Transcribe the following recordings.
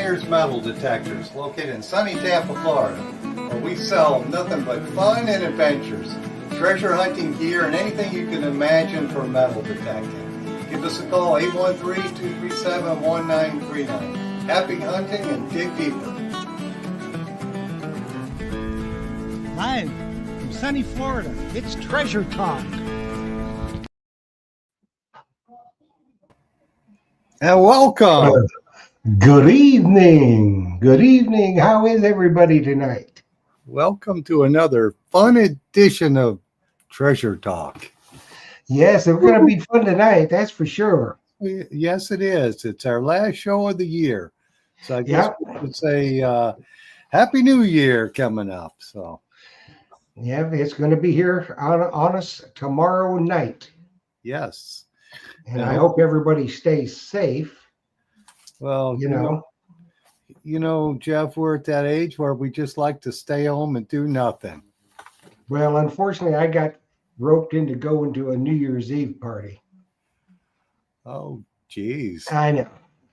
Myers Metal Detectors, located in sunny Tampa, Florida, where we sell nothing but fun and adventures, treasure hunting gear, and anything you can imagine for metal detecting. Give us a call, 813-237-1939. Happy hunting and dig deeper. Live from sunny Florida, it's Treasure Talk. And welcome. Good evening. Good evening. How is everybody tonight? Welcome to another fun edition of Treasure Talk. Yes, it's going to be fun tonight. That's for sure. Yes, it is. It's our last show of the year. So I guess we could say Happy New Year coming up. So yeah, it's going to be here on us tomorrow night. Yes. And I hope everybody stays safe. Well, you know, Jeff, we're at that age where we just like to stay home and do nothing. Well, unfortunately, I got roped into going to a New Year's Eve party. Oh, geez. I know.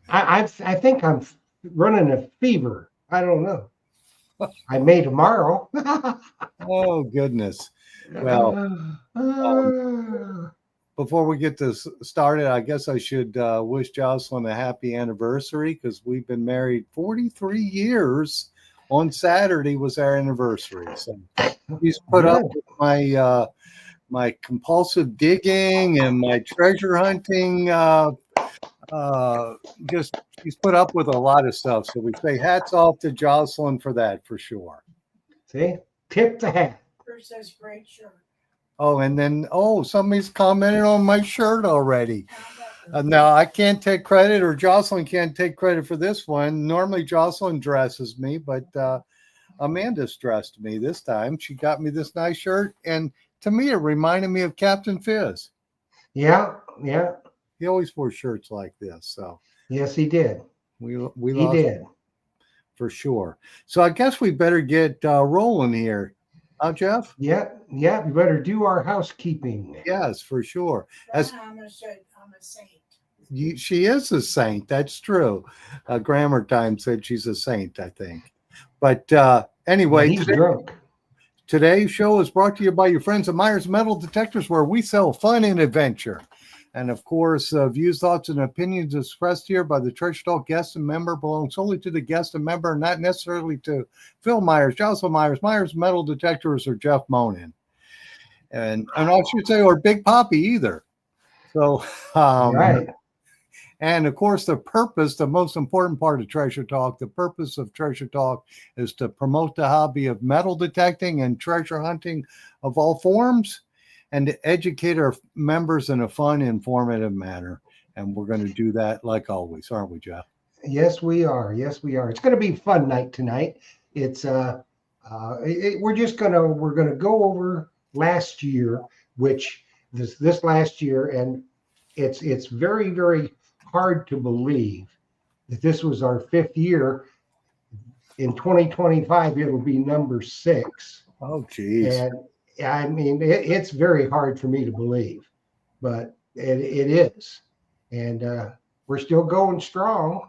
I think I'm running a fever. I don't know. I may tomorrow. Oh, goodness. Well, before we get this started, I guess I should wish Jocelyn a happy anniversary because we've been married 43 years. On Saturday was our anniversary. So she's put up with my my compulsive digging and my treasure hunting. Just she's put up with a lot of stuff. So we say hats off to Jocelyn for that, for sure. See, tip the hat. Bruce says great shirt. Oh, and then, somebody's commented on my shirt already. Now, I can't take credit, or Jocelyn can't take credit for this one. Normally, Jocelyn dresses me, but Amanda's dressed me this time. She got me this nice shirt, and to me, it reminded me of Captain Fizz. Yeah. He always wore shirts like this. So Yes, he did. We He did. for sure. So I guess we better get rolling here. Jeff? Yeah. We better do our housekeeping. Yes, for sure. I'm a saint. She is a saint. That's true. Grammar Time said she's a saint, I think. But anyway, He's drunk. Today's show is brought to you by your friends at Myers Metal Detectors, where we sell fun and adventure. And of course, views, thoughts, and opinions expressed here by the Treasure Talk guest and member belong solely to the guest and member, not necessarily to Phil Myers, Jocelyn Myers, Myers Metal Detectors, or Jeff Monin. And I should say, or Big Papi either. So, Right. And of course, the most important part of Treasure Talk, the purpose of Treasure Talk is to promote the hobby of metal detecting and treasure hunting of all forms, and to educate our members in a fun, informative manner. And we're going to do that like always, aren't we, Jeff? Yes, we are. It's going to be a fun night tonight. It's we're going to go over last year, which this last year, and it's very, very hard to believe that this was our 5th year. In 2025, it'll be number 6. Oh, geez. And I mean, it's very hard for me to believe, but it is. And we're still going strong.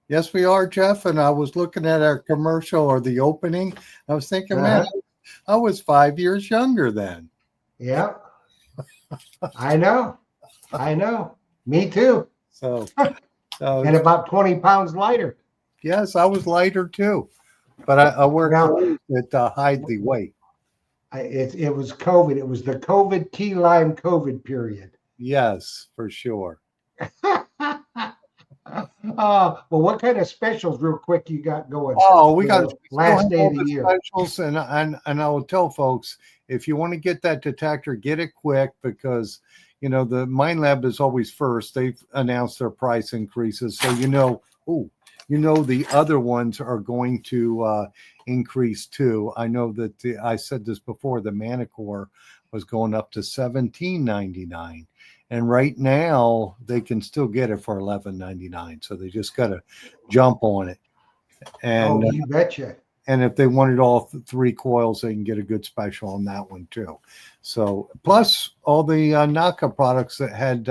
Yes, we are, Jeff. And I was looking at our commercial, or the opening. I was thinking, man, I was 5 years younger then. Yeah. I know. Me too. So And about 20 pounds lighter. Yes, I was lighter too. But I wear clothes that hide the weight. It was COVID. It was the COVID key lime COVID period. Yes, for sure. Well, what kind of specials, real quick, you got going? Oh, we got last day of the year specials, and I will tell folks, if you want to get that detector, get it quick, because the Mine Lab is always first. They've announced their price increases, so the other ones are going to increase too. I know that I said this before. The Manicore was going up to $17.99, and right now they can still get it for $11.99. So they just got to jump on it. And you betcha. And if they wanted all 3 coils, they can get a good special on that one too. So plus all the Naka products that had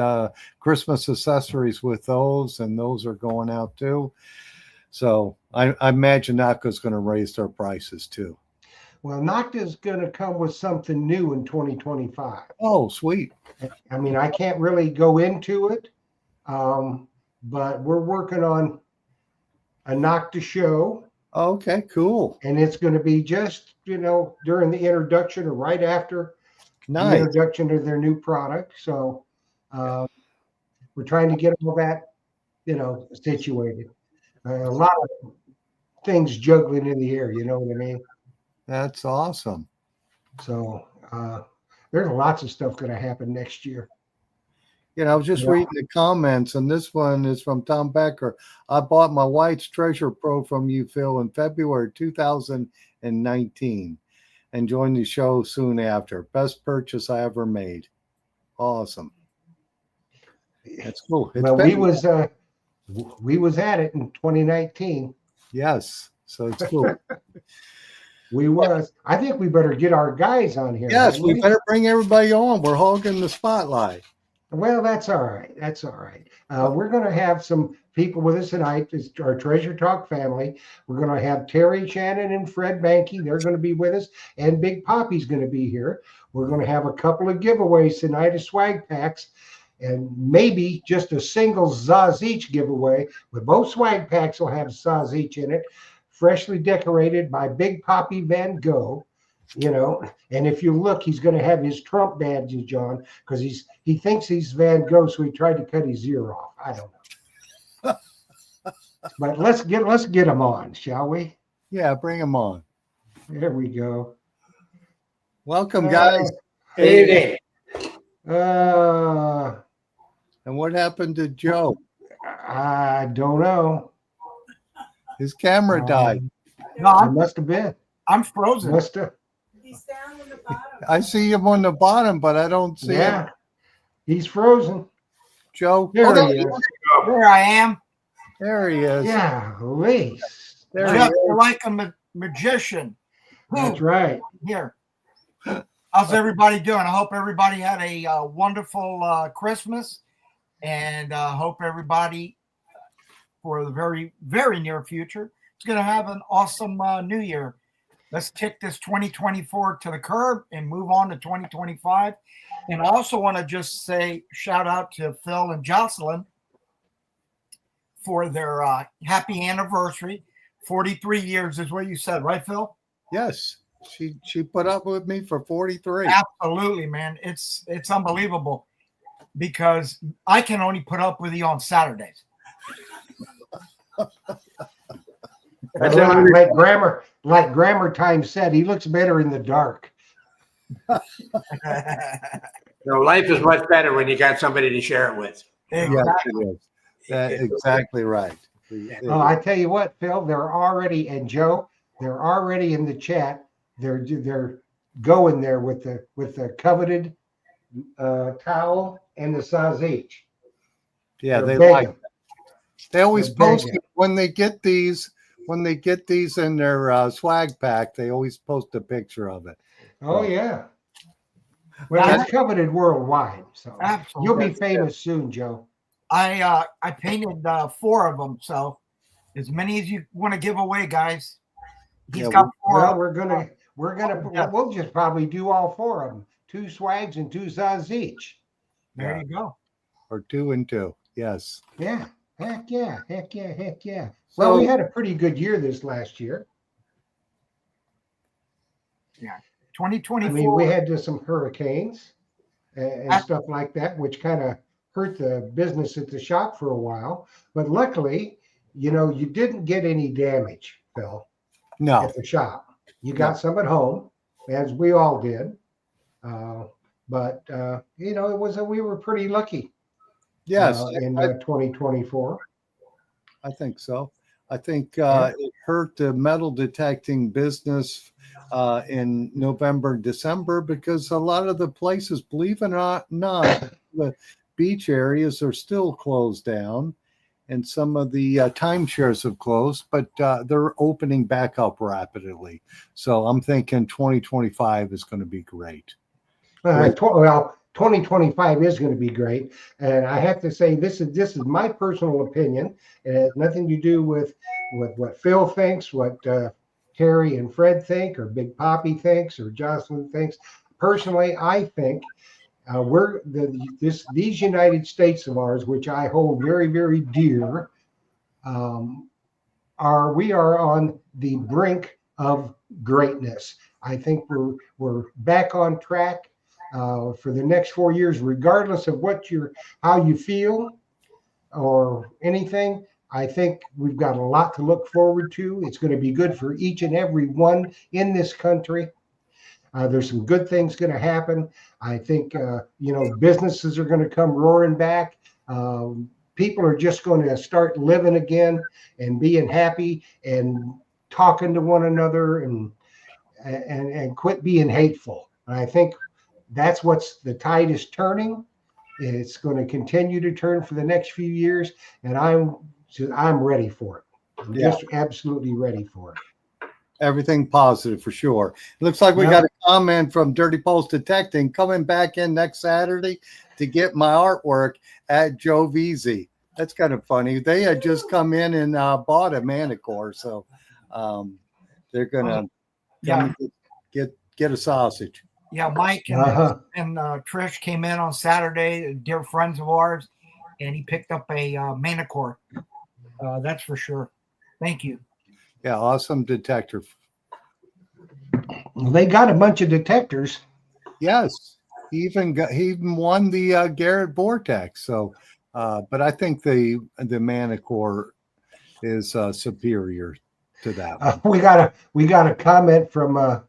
Christmas accessories with those, and those are going out too. So I imagine NACA's going to raise their prices too. Well, Nocta's going to come with something new in 2025. Oh, sweet. I mean, I can't really go into it, but we're working on a Nocta show, Okay, cool. and it's going to be just, during the introduction or right after the Nice. introduction of their new product. So we're trying to get all that, situated. A lot of things juggling in the air, you know what I mean? That's awesome. So there's lots of stuff going to happen next year. I was just reading the comments, and this one is from Tom Becker. I bought my wife's Treasure Pro from you, Phil, in February 2019 and joined the show soon after. Best purchase I ever made. Awesome. That's cool. Well, we was at it in 2019. Yes, so it's cool. We was. I think we better get our guys on here. Yes, we better bring everybody on. We're hogging the spotlight. Well, that's all right. That's all right. We're going to have some people with us tonight. It's our Treasure Talk family. We're going to have Terry Shannon and Fred Banky. They're going to be with us, and Big Papi's going to be here. We're going to have a couple of giveaways tonight of swag packs, and maybe just a single Zaz each giveaway. But both swag packs will have Zaz each in it, freshly decorated by Big Papi Van Gogh. And if you look, he's going to have his Trump badges on because he thinks he's Van Gogh, so he tried to cut his ear off. I don't know. But let's get him on, shall we? Yeah, bring him on. There we go. Welcome, guys. Evening. And what happened to Joe? I don't know. His camera died. No, It must have been. I'm frozen. Must have. He's down in the bottom. I see him on the bottom, but I don't see him. Yeah. He's frozen. Joe, There Oh, he is. There I am. there he is. Yeah, Lease. There he Jeff, is. you're like a magician. That's right. Here. How's everybody doing? I hope everybody had a wonderful Christmas, and hope everybody for the very, very near future is going to have an awesome New Year. Let's kick this 2024 to the curb and move on to 2025. And I also want to just say shout out to Phil and Jocelyn for their happy anniversary. 43 years is what you said, right, Phil? Yes, she put up with me for 43. Absolutely, man. It's unbelievable because I can only put up with you on Saturdays. Like grammar time said, he looks better in the dark. Life is much better when you got somebody to share it with. Yes, it is. That's exactly right. Oh, I tell you what, Phil, they're already, and Joe, they're already in the chat. They're going there with the coveted towel and the Sazich. Yeah, They're they like begging. They always They're post begging. it when they get these in their swag pack. They always post a picture of it. Oh yeah. Well, it's coveted worldwide, so Absolutely. you'll be famous soon, Joe. I painted 4 of them, so as many as you want to give away, guys. He's Yeah, got 4. Well, we'll just probably do all 4 of them. 2 swags and 2 Zaz each. There you go. Or 2 and 2. Yes. Yeah. Heck yeah. So- Well, we had a pretty good year this last year. 2024. I mean, we had just some hurricanes and stuff like that, which kind of hurt the business at the shop for a while. But luckily, you didn't get any damage, Phil, No. at the shop. You got some at home, as we all did. But we were pretty lucky. Yes. In 2024. I think so. I think it hurt the metal detecting business in November, December, because a lot of the places, believe it or not, the beach areas are still closed down, and some of the timeshares have closed, but they're opening back up rapidly. So I'm thinking 2025 is going to be great. Well, 2025 is going to be great. And I have to say, this is my personal opinion. It has nothing to do with what Phil thinks, what Terry and Fred think, or Big Papi thinks, or Jocelyn thinks. Personally, I think these United States of ours, which I hold very, very dear, we are on the brink of greatness. I think we're back on track for the next 4 years, regardless of how you feel or anything. I think we've got a lot to look forward to. It's going to be good for each and every one in this country. There's some good things going to happen. I think businesses are going to come roaring back. People are just going to start living again and being happy and talking to one another and quit being hateful. And I think that's the tide is turning. It's going to continue to turn for the next few years, and I'm ready for it. I'm just absolutely ready for it. Everything positive for sure. It looks like we got a comment from Dirty Pulse Detecting coming back in next Saturday to get my artwork at Joe VZ. That's kind of funny. They had just come in and bought a manicure, so they're gonna get a sausage. Yeah, Mike and Trish came in on Saturday, dear friends of ours, and he picked up a manicure. That's for sure. Thank you. Yeah, awesome detector. Well, they got a bunch of detectors. Yes, he even won the Garrett Vortex. So, but I think the manicure is superior to that. We got a comment from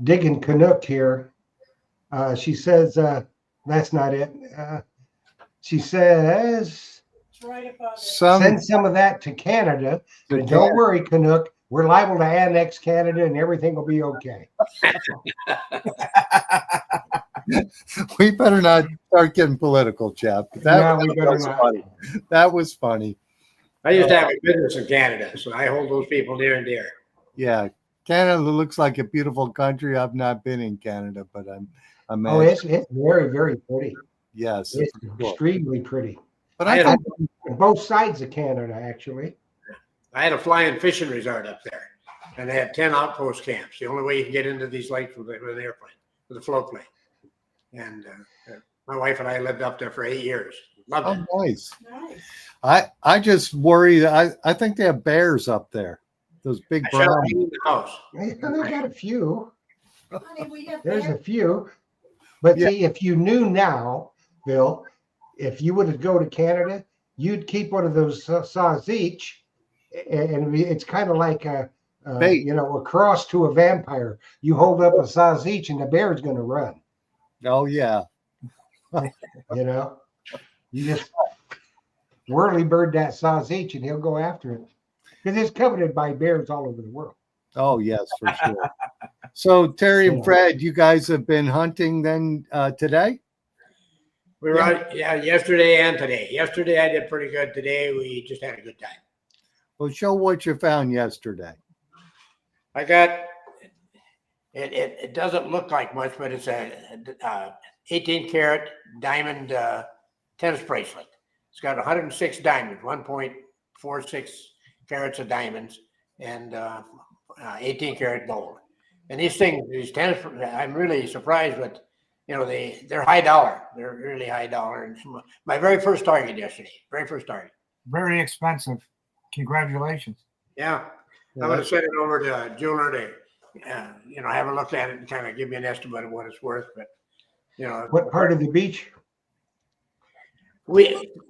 Diggin Canuck here. She says that's not it. She says Right above it. send some of that to Canada. And don't worry, Canuck. We're liable to annex Canada and everything will be okay. We better not start getting political, Jeff. That was not. funny. That was funny. I used to have a business in Canada, so I hold those people near and dear. Yeah, Canada looks like a beautiful country. I've not been in Canada, but I'm it's very, very pretty. Yes, it's extremely pretty. But I think both sides of Canada, actually. I had a flying fishing resort up there, and they had 10 outpost camps. The only way you can get into these lakes was with an airplane, with a float plane. And my wife and I lived up there for 8 years. Loved it. Nice. Nice. I just worry. I think they have bears up there. Those big I shot brown. them in the house. They got a few. Honey, we have There's bear- a few. But Yeah. see, if you knew now, Bill, if you would go to Canada, you'd keep one of those saws each. And it's kind of like a cross to a vampire. You hold up a saws each and the bear's going to run. Oh, yeah. You just whirly bird that saws each and he'll go after it. Because it's coveted by bears all over the world. Oh, yes, for sure. So, Terry and Fred, you guys have been hunting then today? We were out, yesterday and today. Yesterday I did pretty good. Today we just had a good time. Well, show what you found yesterday. I got it doesn't look like much, but it's a 18 karat diamond tennis bracelet. It's got 106 diamonds, 1.46 carats of diamonds, and 18 karat gold. And these tennis, I'm really surprised with, they're high dollar. They're really high dollar. And my very first target yesterday, Very expensive. Congratulations. Yeah. I'm going to send it over to a jeweler to, have a look at it and kind of give me an estimate of what it's worth. But, What part of the beach?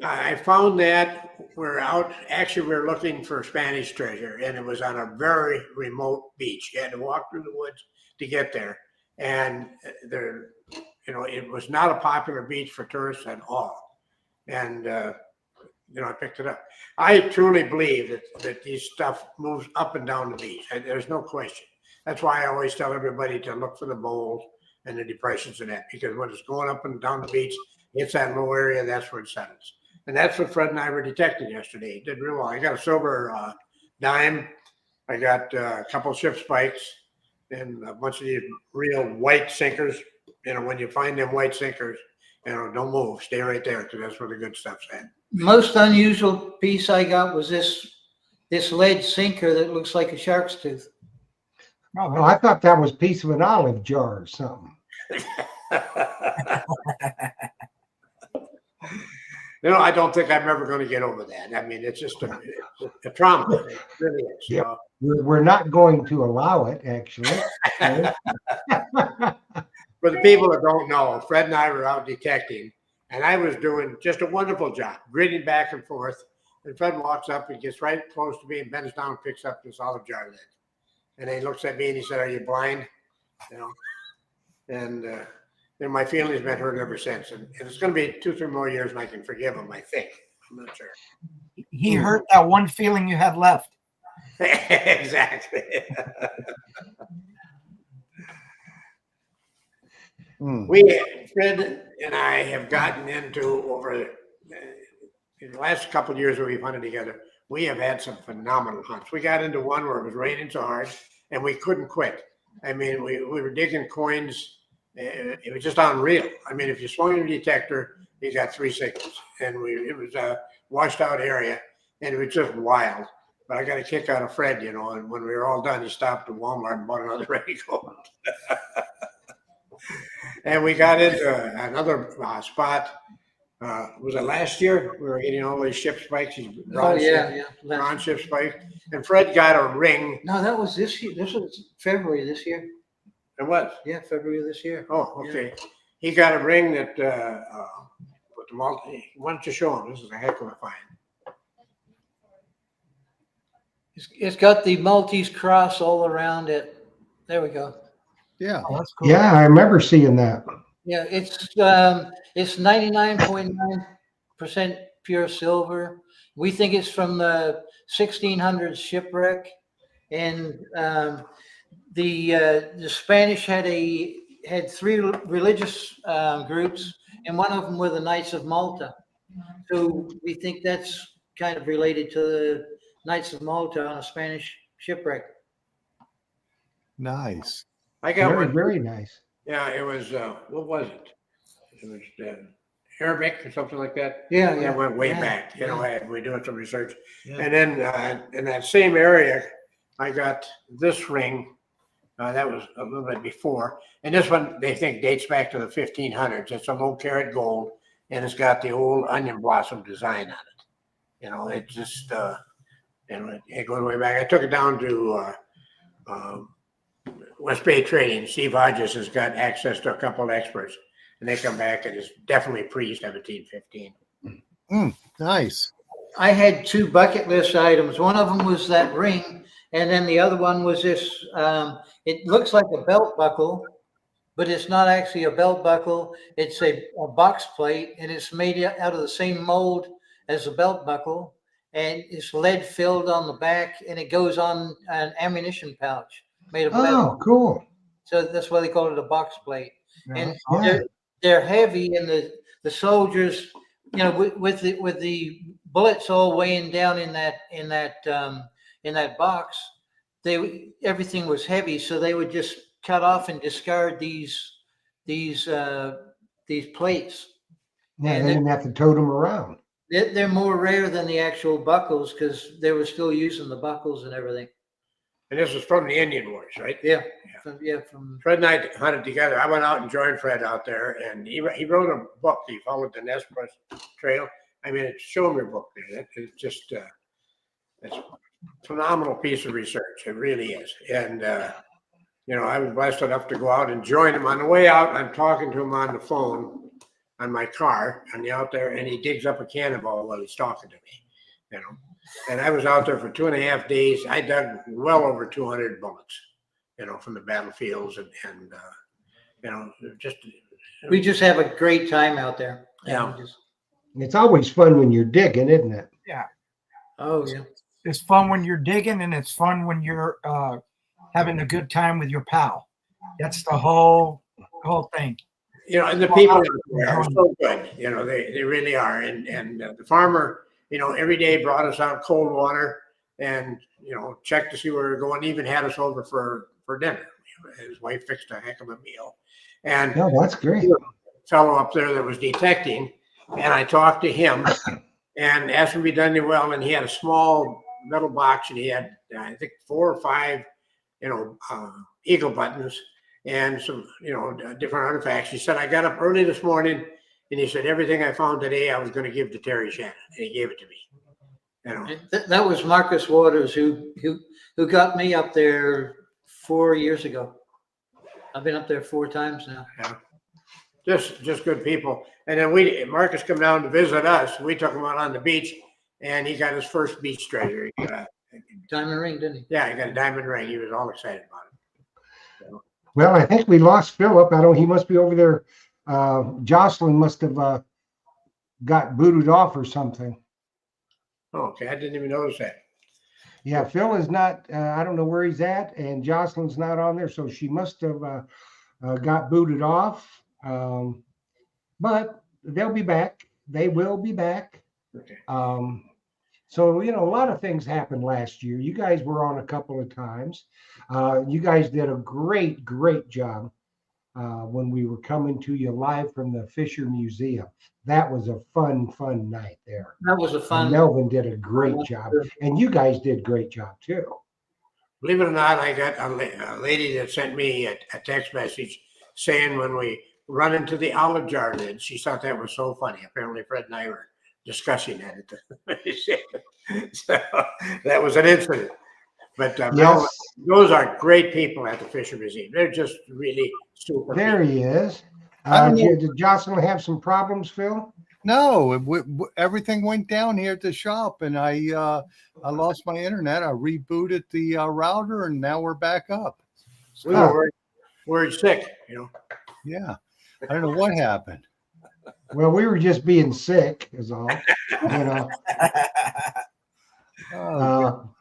I found that we're looking for Spanish treasure, and it was on a very remote beach. You had to walk through the woods to get there. And it was not a popular beach for tourists at all. And, I picked it up. I truly believe that these stuff moves up and down the beach. There's no question. That's why I always tell everybody to look for the bowls and the depressions in that, because when it's going up and down the beach, it's that low area, that's where it settles. And that's what Fred and I were detecting yesterday. It did real well. I got a silver dime. I got a couple ship spikes and a bunch of these real white sinkers. When you find them white sinkers, don't move, stay right there, because that's where the good stuff's at. Most unusual piece I got was this lead sinker that looks like a shark's tooth. Oh, Oh, I thought that was a piece of an olive jar or something. I don't think I'm ever going to get over that. I mean, it's just a trauma. It really is. Yep. We're not going to allow it, actually. For the people that don't know, Fred and I were out detecting, and I was doing just a wonderful job, gritting back and forth. And Fred walks up and gets right close to me and bends down and picks up this olive jar lid. And he looks at me and he said, "Are you blind?" And my feelings been hurt ever since. And it's going to be 2-3 more years and I can forgive him, I think. I'm not sure. he hurt that one feeling you had left. Exactly. Fred and I have gotten into over in the last couple of years where we've hunted together, we have had some phenomenal hunts. We got into one where it was raining so hard and we couldn't quit. I mean, we were digging coins. It was just unreal. I mean, if you swung your detector, you got 3 signals, and it was a washed out area, and it was just wild. But I got a kick out of Fred, and when we were all done, he stopped at Walmart and bought another raincoat. And we got into another spot. Was it last year? We were getting all these ship spikes. Bronze ship spikes. And Fred got a ring. No, that was this year. This was February this year. It was? Yeah, February this year. Oh, okay. Yeah. He got a ring that with the multi. Why don't you show him? This is a heck of a find. It's got the Maltese cross all around it. There we go. Yeah. Oh, that's cool. Yeah, I remember seeing that. Yeah, it's 99.9% pure silver. We think it's from the 1600s shipwreck, and the Spanish had 3 religious groups, and one of them were the Knights of Malta. So we think that's kind of related to the Knights of Malta on a Spanish shipwreck. Nice. I got Very, one. very nice. Yeah, it was. What was it? It was Arabic or something like that. Yeah, That went way yeah, back. yeah. We're doing some research, Yeah. and then in that same area, I got this ring. That was a little bit before, and this one they think dates back to the 1500s. It's a low carat gold, and it's got the old onion blossom design on it. It just it goes way back. I took it down to West Bay Trading. Steve Hodges has got access to a couple of experts, and they come back and it's definitely pre-1715. Nice. I had 2 bucket list items. One of them was that ring, and then the other one was this. It looks like a belt buckle, but it's not actually a belt buckle. It's a box plate, and it's made out of the same mold as a belt buckle, and it's lead filled on the back, and it goes on an ammunition pouch made of metal. Oh, cool. So that's why they call it a box plate. Yeah, And that's awesome. Yeah. they're heavy, and the soldiers, with the bullets all weighing down in that box, everything was heavy, so they would just cut off and discard these plates. Yeah, And they didn't have to tote them around. They're more rare than the actual buckles because they were still using the buckles and everything. And this was from the Indian Wars, right? Yeah. Yeah. From Fred and I hunted together. I went out and joined Fred out there, and he wrote a book. He followed the Nez Perce Trail. I mean, it's show me your book, man. It's just it's a phenomenal piece of research. It really is. And I was blessed enough to go out and join him. On the way out, I'm talking to him on the phone on my car, and out there, and he digs up a cannonball while he's talking to me. And I was out there for 2.5 days. I dug well over 200 bullets, from the battlefields, and we just have a great time out there. Yeah. It's always fun when you're digging, isn't it? Oh yeah. It's fun when you're digging, and it's fun when you're having a good time with your pal. That's the whole thing. And the people are so good. They really are. And the farmer, every day brought us out cold water and checked to see where we were going. Even had us over for dinner. His wife fixed a heck of a meal. And No, that's great. fellow up there that was detecting, and I talked to him and asked him if he'd done any well, and he had a small metal box, and he had, I think, 4 or 5, eagle buttons and some, different artifacts. He said, I got up early this morning, and he said, everything I found today, I was going to give to Terry Shannon, and he gave it to me. That was Marcus Waters who got me up there 4 years ago. I've been up there 4 times now. Yeah. Just good people. And then Marcus come down to visit us. We took him out on the beach, and he got his first beach treasure. He got Diamond ring, didn't he? Yeah, he got a diamond ring. He was all excited about it. So, Well, I think we lost Philip. I don't. He must be over there. Jocelyn must have got booted off or something. okay, I didn't even notice that. Yeah, Phil is not. I don't know where he's at, and Jocelyn's not on there, so she must have got booted off. But they'll be back. They will be back. Okay. So, a lot of things happened last year. You guys were on a couple of times. You guys did a great, great job when we were coming to you live from the Fisher Museum. That was a fun night there. That was a fun. And Melvin did a great job. And you guys did a great job too. Believe it or not, I got a lady that sent me a text message saying when we run into the olive jar lid, she thought that was so funny. Apparently, Fred and I were discussing that at the museum. So that was an incident. But Yes, those are great people at the Fisher Museum. They're just really super. there people. he is. I don't know. Did Jocelyn have some problems, Phil? No, everything went down here at the shop, and I lost my internet. I rebooted the router, and now we're back up. We were worried sick, Yeah, I don't know what happened. Well, we were just being sick, is all.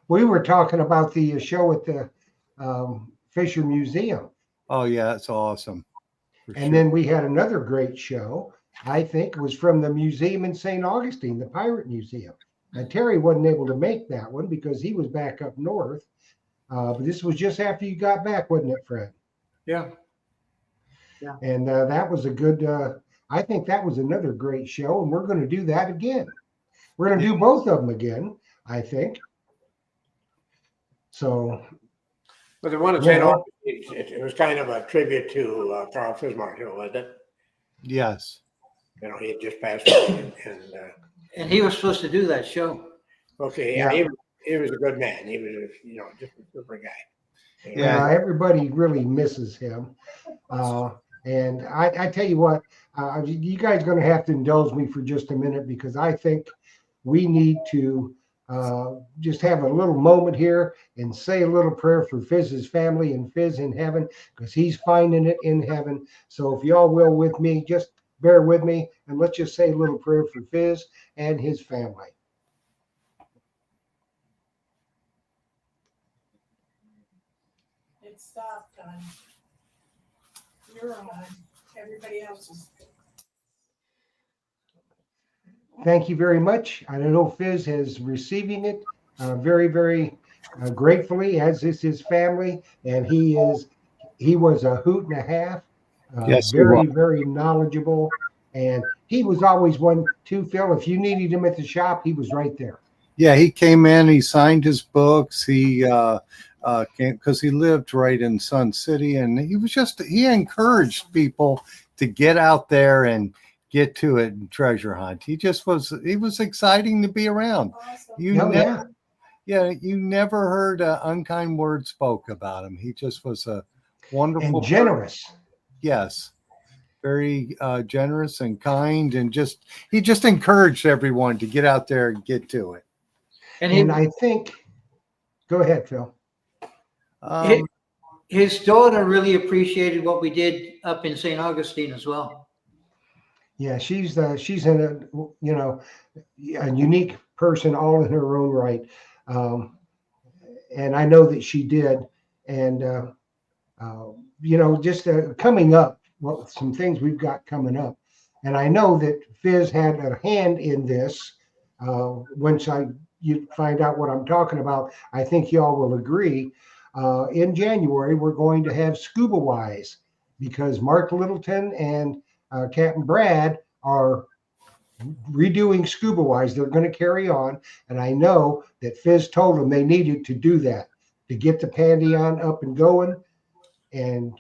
We were talking about the show at the Fisher Museum. Oh yeah, that's awesome. For And sure. then we had another great show, I think, was from the museum in St. Augustine, the Pirate Museum. And Terry wasn't able to make that one because he was back up north. But this was just after you got back, wasn't it, Fred? Yeah. And that was a good, I think that was another great show. And we're going to do that again. We're going to do both of them again, I think. So. But the one at St. Augustine, it was kind of a tribute to Carl Fismar, wasn't it? Yes. He had just passed away, And he was supposed to do that show. okay, Yeah. he was a good man. He was, just a super guy. Yeah. Everybody really misses him. And I tell you what, you guys are going to have to indulge me for just a minute because I think we need to just have a little moment here and say a little prayer for Fizz's family and Fizz in heaven because he's finding it in heaven. So if y'all will with me, just bear with me and let's just say a little prayer for Fizz and his family. It stopped on. You're on. Everybody else is. Thank you very much. I know Fizz is receiving it very, very gratefully, as is his family, and he was a hoot and a half. Yes, he very, was. very knowledgeable, and he was always one too, Phil. If you needed him at the shop, he was right there. Yeah, he came in. He signed his books. He came because he lived right in Sun City, and he encouraged people to get out there and get to it and treasure hunt. He was exciting to be around. Awesome. You never heard an unkind word spoke about him. He just was a wonderful And generous. Yes, very generous and kind, and he just encouraged everyone to get out there and get to it. And I think, go ahead, Phil. his daughter really appreciated what we did up in St. Augustine as well. Yeah, she's in a unique person all in her own right, and I know that she did. And just coming up, some things we've got coming up, and I know that Fizz had a hand in this. Once you find out what I'm talking about, I think y'all will agree. In January, we're going to have Scuba Wise because Mark Littleton and Captain Brad are redoing Scuba Wise. They're going to carry on. And I know that Fizz told them they needed to do that to get the Pantheon up and going and,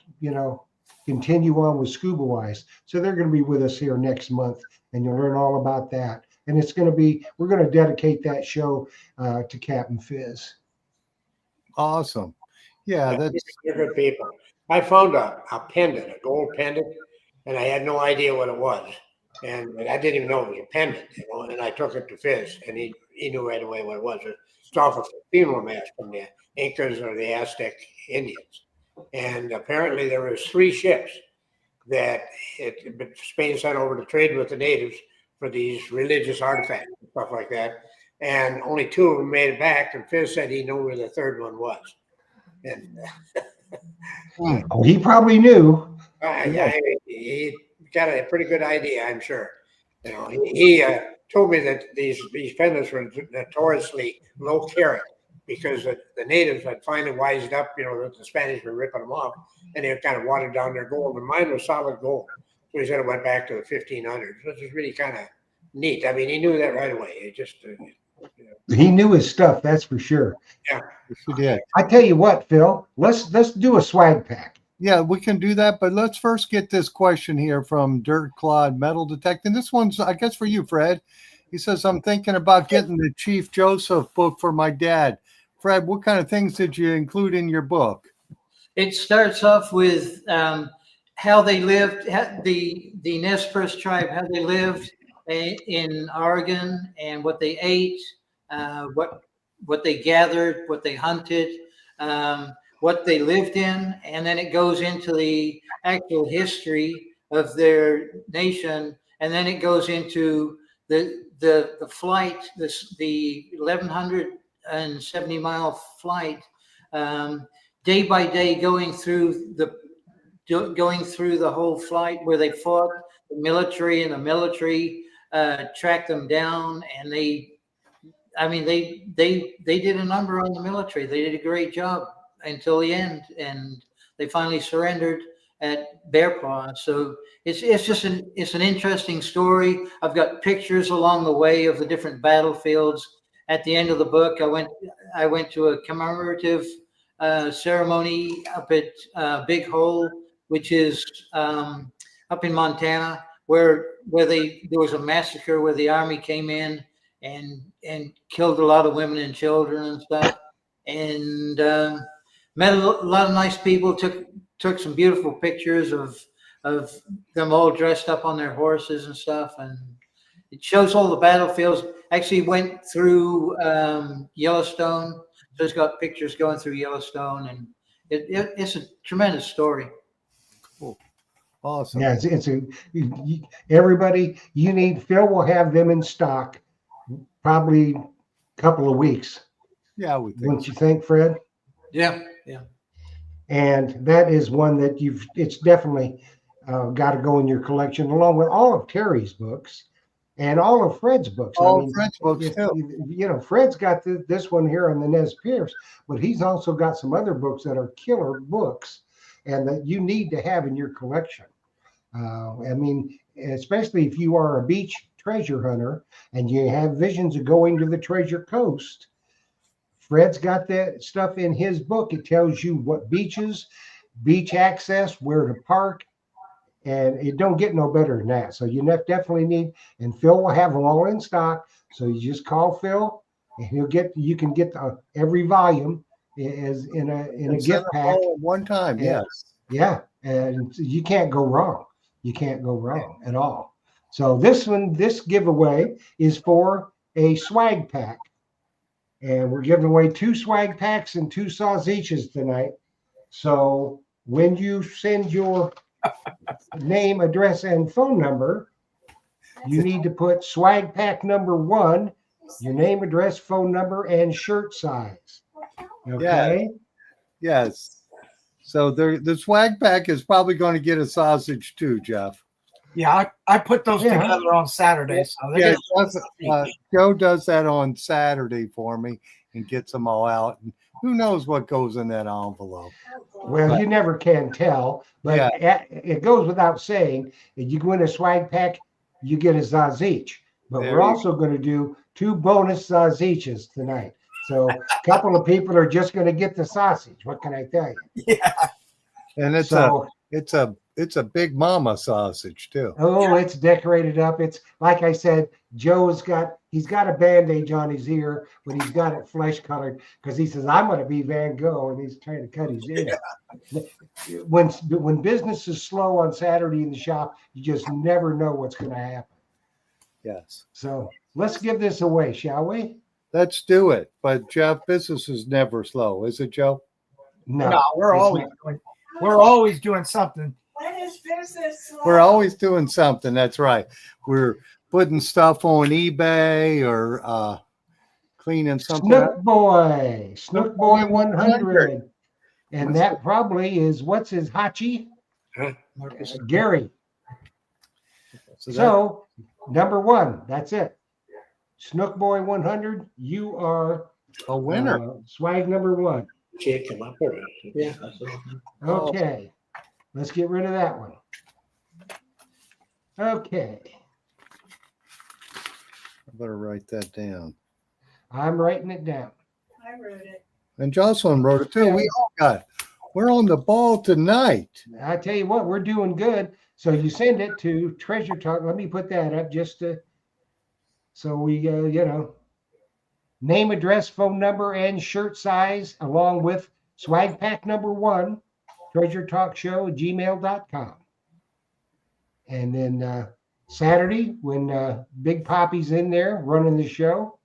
continue on with Scuba Wise. So they're going to be with us here next month and you'll learn all about that. And we're going to dedicate that show to Captain Fizz. Awesome. Yeah, that's They're good people. I found a pendant, a gold pendant, and I had no idea what it was. And I didn't even know it was a pendant, and I took it to Fizz, and he knew right away what it was. It's off a funeral mask from the Incas or the Aztec Indians. And apparently there was 3 ships that Spain sent over to trade with the natives for these religious artifacts and stuff like that. And only 2 of them made it back, and Fizz said he knew where the 3rd one was. And Oh, he probably knew. he got a pretty good idea, I'm sure. He told me that these pendants were notoriously low carat because the natives had finally wised up, that the Spanish were ripping them off, and they kind of watered down their gold. And mine was solid gold. So he said it went back to the 1500s, which is really kind of neat. I mean, he knew that right away. It just, He knew his stuff, that's for sure. yeah. she did. I tell you what, Phil, let's do a swag pack. Yeah, we can do that, but let's first get this question here from Dirt Clod Metal Detecting. This one's, I guess, for you, Fred. He says, I'm thinking about getting the Chief Joseph book for my dad. Fred, what kind of things did you include in your book? It starts off with how they lived, the Nez Perce tribe, how they lived in Oregon and what they ate, what they gathered, what they hunted, what they lived in, and then it goes into the actual history of their nation, and then it goes into the flight, the 1,170-mile flight, day by day, going through the whole flight where they fought the military, and the military tracked them down, and they did a number on the military. They did a great job until the end, and they finally surrendered at Bear Paw. So it's an interesting story. I've got pictures along the way of the different battlefields. At the end of the book, I went to a commemorative ceremony up at Big Hole, which is up in Montana, where there was a massacre where the Army came in and killed a lot of women and children and stuff, and met a lot of nice people. Took some beautiful pictures of them all dressed up on their horses and stuff, and it shows all the battlefields. Actually went through Yellowstone, so it's got pictures going through Yellowstone, and it's a tremendous story. Cool. Awesome. Yeah, everybody you need. Phil will have them in stock probably a couple of weeks. Yeah, we think. Wouldn't you think, Fred? Yeah. And that is one that it's definitely got to go in your collection, along with all of Terry's books and all of Fred's books. Fred's books too. Fred's got this one here on the Nez Perce, but he's also got some other books that are killer books and that you need to have in your collection. Especially if you are a beach treasure hunter and you have visions of going to the Treasure Coast. Fred's got that stuff in his book. It tells you what beaches, beach access, where to park, and it don't get no better than that. So you definitely need, and Phil will have them all in stock. So you just call Phil, and you can get every volume as in a gift pack at one time. Yes. Yeah, and you can't go wrong. You can't go wrong at all. So this giveaway is for a swag pack. And we're giving away 2 swag packs and 2 sausages tonight. So when you send your name, address, and phone number, you need to put swag pack number 1, your name, address, phone number, and shirt size. Okay? Yes. So the swag pack is probably going to get a sausage too, Jeff. Yeah, I put those together on Saturday. So Joe does that on Saturday for me and gets them all out. And Who knows what goes in that envelope? Well, you never can tell, but it goes without saying. If you win a swag pack, you get a Zaz each. But There we're you also going to do 2 bonus Zaz eaches tonight. So a couple of people are just going to get the sausage. What can I tell you? Yeah. And So, it's a big mama sausage too. oh, it's decorated up. It's like I said, he's got a bandage on his ear, but he's got it flesh colored because he says, I'm going to be Van Gogh, and he's trying to cut his ear. When business is slow on Saturday in the shop, you just never know what's going to happen. Yes. So let's give this away, shall we? Let's do it. But Jeff, business is never slow, is it, Joe? No, we're it's always doing something. When is business slow? We're always doing something. That's right. We're putting stuff on eBay or cleaning something up. Snook Boy 100. And that probably is what's his Hachi? Huh? Gary. So So number 1, that's it. Snook Boy 100, you are a winner. swag number 1. Can't come up with it. Yeah. Okay, let's get rid of that one. Okay, I better write that down. I'm writing it down. I wrote it. And Jocelyn wrote it too. We're on the ball tonight. I tell you what, we're doing good. So you send it to Treasure Talk. Let me put that up just to, so we, name, address, phone number, and shirt size, along with swag pack number 1, Treasure Talk Show at gmail.com. And then Saturday, when Big Papi's in there running the show,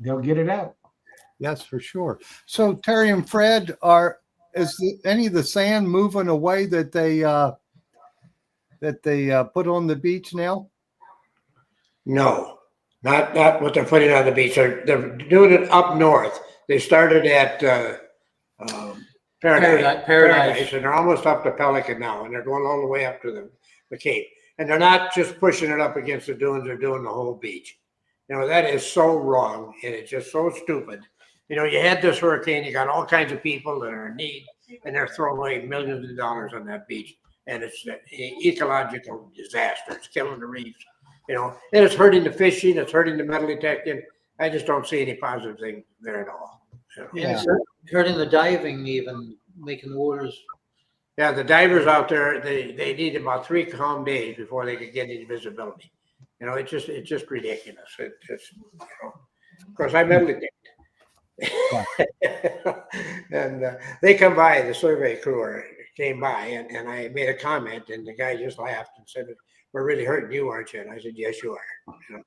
they'll get it out. Yes, for sure. So Terry and Fred, any of the sand moving away that they put on the beach now? No, not what they're putting on the beach. They're doing it up north. They started at Paradise, and they're almost up to Pelican now, and they're going all the way up to the Cape. And they're not just pushing it up against the dunes; they're doing the whole beach. That is so wrong, and it's just so stupid. You had this hurricane, you got all kinds of people that are in need, and they're throwing away millions of dollars on that beach, and it's an ecological disaster. It's killing the reefs, and it's hurting the fishing, it's hurting the metal detecting. I just don't see any positive thing there at all. Yeah, it's hurting the diving, even making the waters. Yeah, the divers out there, they need about 3 calm days before they could get any visibility. It's just ridiculous. Of course, I metal detect. And they come by, the survey crew came by, and I made a comment, and the guy just laughed and said, "We're really hurting you, aren't you?" And I said, "Yes, you are."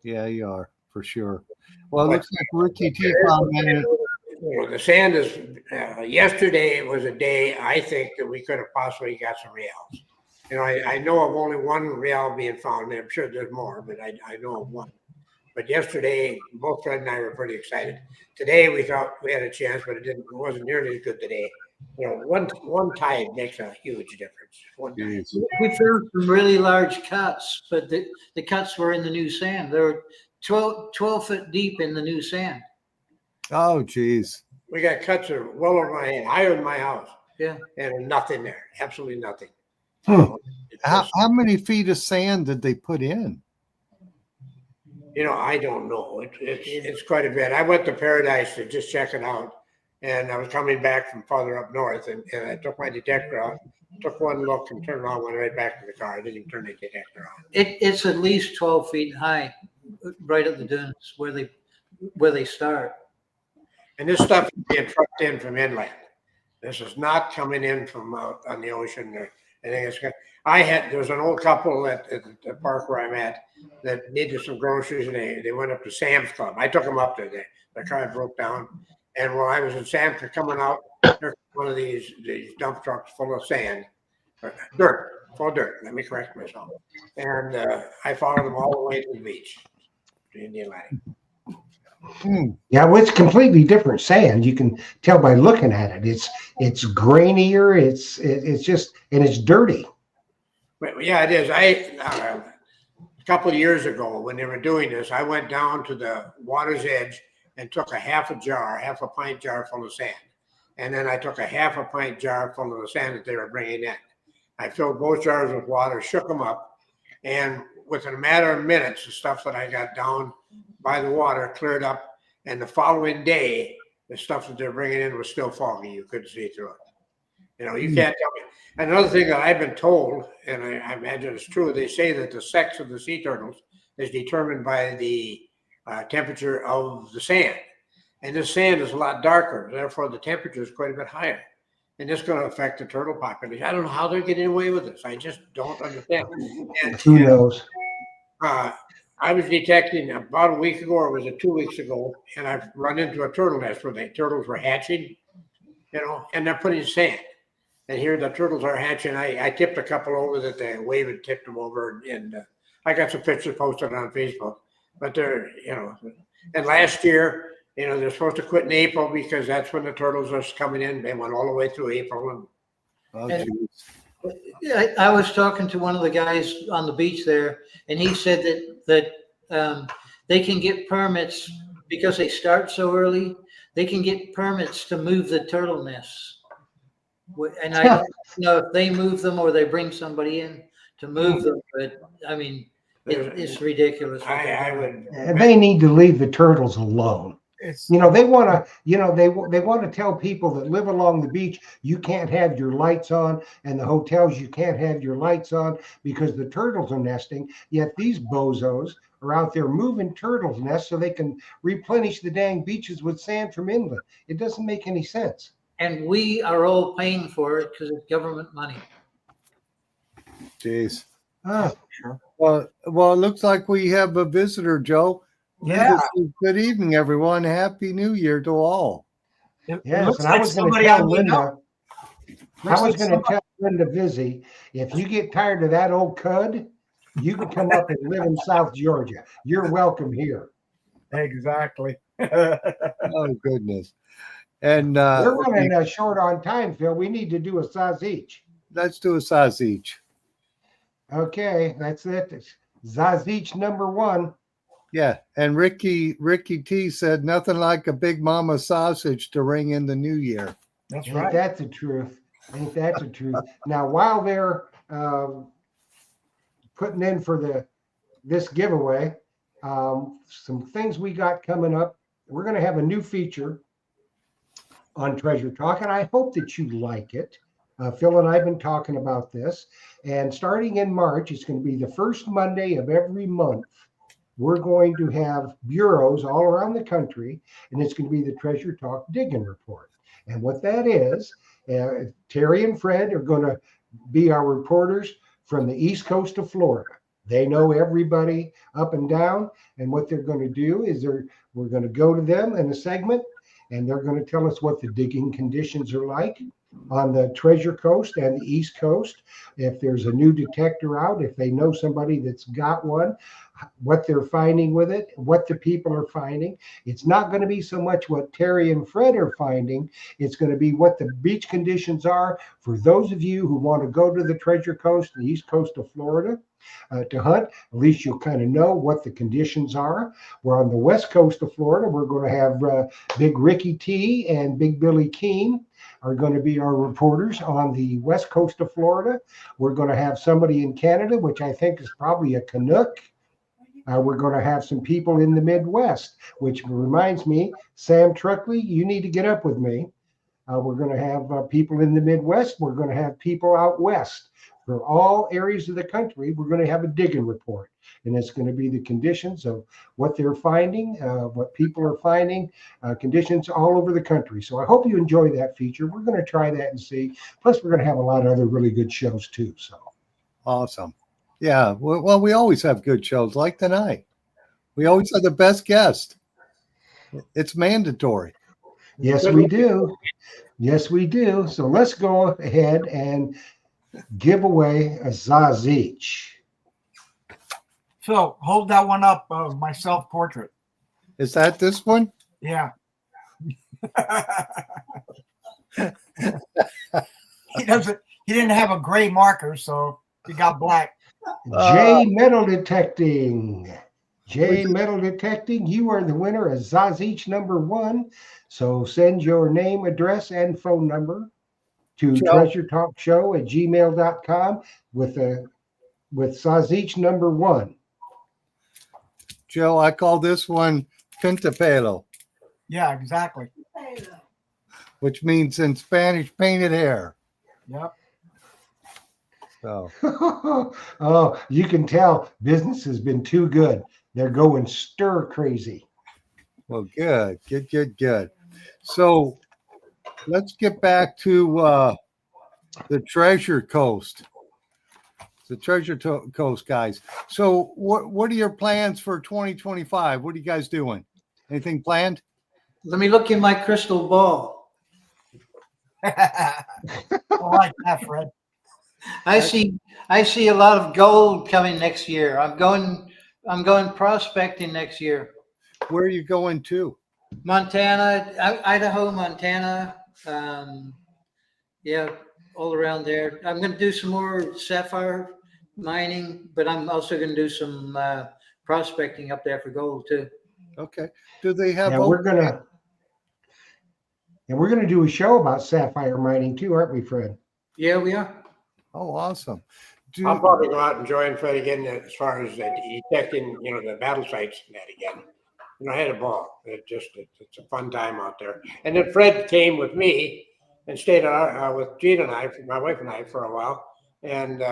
Yeah, you are, for sure. Well, it looks like Ricky T commented. The sand is, yesterday was a day I think that we could have possibly got some reals. I know of only one real being found. I'm sure there's more, but I know of one. But yesterday, both Fred and I were pretty excited. Today, we thought we had a chance, but it wasn't nearly as good today. One tide makes a huge difference. We found some really large cuts, but the cuts were in the new sand. They were 12 foot deep in the new sand. Oh, geez. We got cuts that are well over my head, higher than my house. Yeah. And nothing there. Absolutely nothing. How many feet of sand did they put in? I don't know. It's quite a bit. I went to Paradise to just check it out, and I was coming back from farther up north, and I took my detector out, took one look, and turned around, went right back to the car. I didn't even turn the detector on. It's at least 12 feet high, right at the dunes where they start. And this stuff is being trucked in from inland. This is not coming in from out on the ocean or anything. There's an old couple at the park where I'm at that needed some groceries, and they went up to Sam's Club. I took them up there. Their car broke down. And while I was in Sam's Club coming out, there's one of these dump trucks full of sand, full of dirt. Let me correct myself. And I followed them all the way to the beach, in the Atlantic. Yeah, well, it's completely different sand. You can tell by looking at it. It's grainier. It's just, and it's dirty. But yeah, it is. A couple of years ago when they were doing this, I went down to the water's edge and took half a pint jar full of sand. And then I took a half a pint jar full of the sand that they were bringing in. I filled both jars with water, shook them up, and within a matter of minutes, the stuff that I got down by the water cleared up. And the following day, the stuff that they're bringing in was still foggy. You couldn't see through it. You know, you can't tell me. Another thing that I've been told, and I imagine it's true, they say that the sex of the sea turtles is determined by the temperature of the sand. And this sand is a lot darker, therefore the temperature is quite a bit higher. And this is going to affect the turtle population. I don't know how they're getting away with this. I just don't understand. And, Who knows? I was detecting about a week ago, or was it 2 weeks ago, and I've run into a turtle nest where the turtles were hatching, you know, and they're putting sand. And here the turtles are hatching. I tipped a couple over that the wave had tipped them over, and I got some pictures posted on Facebook. But they're, you know, and last year, you know, they're supposed to quit in April because that's when the turtles are coming in. They went all the way through April. And Oh, And- geez. Yeah, I was talking to one of the guys on the beach there, and he said that they can get permits because they start so early. They can get permits to move the turtle nests, and I don't know if they move them or they bring somebody in to move them. But I mean, it's ridiculous. what they're I doing. would. And they need to leave the turtles alone. It's You know, they want to, you know, they want to tell people that live along the beach, you can't have your lights on, and the hotels, you can't have your lights on because the turtles are nesting. Yet these bozos are out there moving turtles' nests so they can replenish the dang beaches with sand from inland. It doesn't make any sense. And we are all paying for it because it's government money. Jeez. Ah, Well, it looks like we have a visitor, Joe. yeah. Good evening, everyone. Happy New Year to all. It yes, looks and I like was going to somebody tell I know. Linda, I Looks was like going to tell Linda Vizzy, if you get tired of that old cud, you can come up and live in South Georgia. You're welcome here. Exactly. Oh, goodness. And We're running short on time, Phil. We need to do a size each. let's do a size each. Okay, that's it. It's Zazich number 1. Yeah. And Ricky T said nothing like a big mama sausage to ring in the new year. That's Ain't right. that the truth? Ain't that the truth? Now, while they're putting in for this giveaway, some things we got coming up. We're going to have a new feature on Treasure Talk, and I hope that you like it. Phil and I have been talking about this, and starting in March, it's going to be the first Monday of every month. We're going to have bureaus all around the country, and it's going to be the Treasure Talk Digging Report. And what that is, Terry and Fred are going to be our reporters from the East Coast of Florida. They know everybody up and down, and what they're going to do is we're going to go to them in a segment, and they're going to tell us what the digging conditions are like on the Treasure Coast and the East Coast. If there's a new detector out, if they know somebody that's got one, what they're finding with it, what the people are finding. It's not going to be so much what Terry and Fred are finding. It's going to be what the beach conditions are for those of you who want to go to the Treasure Coast, the East Coast of Florida, to hunt. At least you'll kind of know what the conditions are. We're on the West Coast of Florida. We're going to have Big Ricky T and Big Billy Keene are going to be our reporters on the West Coast of Florida. We're going to have somebody in Canada, which I think is probably a Canuck. We're going to have some people in the Midwest, which reminds me, Sam Truckley, you need to get up with me. We're going to have people in the Midwest. We're going to have people out west. For all areas of the country, we're going to have a digging report. And it's going to be the conditions of what they're finding, what people are finding, conditions all over the country. So I hope you enjoy that feature. We're going to try that and see. Plus, we're going to have a lot of other really good shows too. So Awesome. Yeah. Well, we always have good shows like tonight. We always have the best guest. It's mandatory. yes, we do. Yes, we do. So let's go ahead and give away a Zaz each. Phil, hold that one up of my self-portrait. Is that this one? Yeah. He didn't have a gray marker, so he got black. J Metal Detecting. J Metal Detecting, you are the winner of Zazich #1. So send your name, address, and phone number to Joe. treasuretalkshow@gmail.com with Zazich #1. Joe, I call this one pintapelo, Yeah, exactly. which means in Spanish painted hair. Yep. So Oh, you can tell business has been too good. They're going stir crazy. well, good. So let's get back to the Treasure Coast. The Coast guys. So what are your plans for 2025? What are you guys doing? Anything planned? Let me look in my crystal ball. I like that, Fred. I see a lot of gold coming next year. I'm going prospecting next year. Where are you going to? Montana, Idaho, Montana. Yeah, all around there. I'm going to do some more sapphire mining, but I'm also going to do some prospecting up there for gold too. Okay. Do they have And we're gonna do a show about sapphire mining too, aren't we, Fred? Yeah, we are. Oh, awesome. I'll probably go out and join Fred again as far as detecting, the battle sites and that again. I had a ball. It's a fun time out there. And then Fred came with me and stayed with Gene and I, my wife and I, for a while. And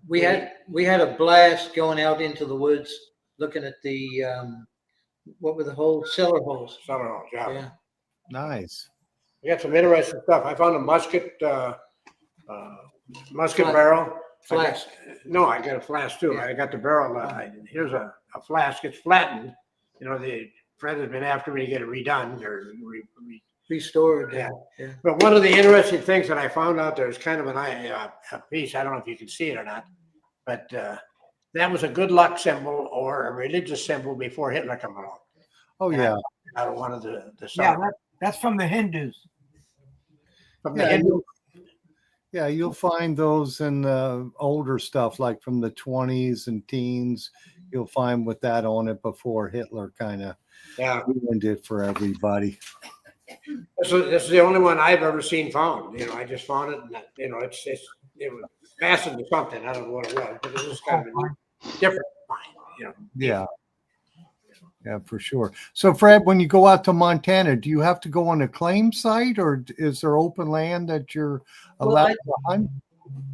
We had a blast going out into the woods, looking at the what were the holes? Cellar holes. Summer homes, yeah. Yeah. Nice. We got some interesting stuff. I found a musket barrel. Flask. No, I got a flask too. Yeah. I got the barrel. Here's a flask. It's flattened. Fred has been after me to get it redone or Restored. Yeah. Yeah. But one of the interesting things that I found out there is kind of a piece. I don't know if you can see it or not, but that was a good luck symbol or a religious symbol before Hitler came along. Oh yeah. Out of one of the Yeah, that's from the Hindus. from the Yeah, Hindu. you'll find those in older stuff like from the 20s and teens. You'll find with that on it before Hitler kind of Yeah, ruined it for everybody. this is the only one I've ever seen found. I just found it, and it was fastened to something. I don't know what it was, but it was kind of a different find. Yeah. Yeah, for sure. So, Fred, when you go out to Montana, do you have to go on a claim site or is there open land that you're allowed to hunt?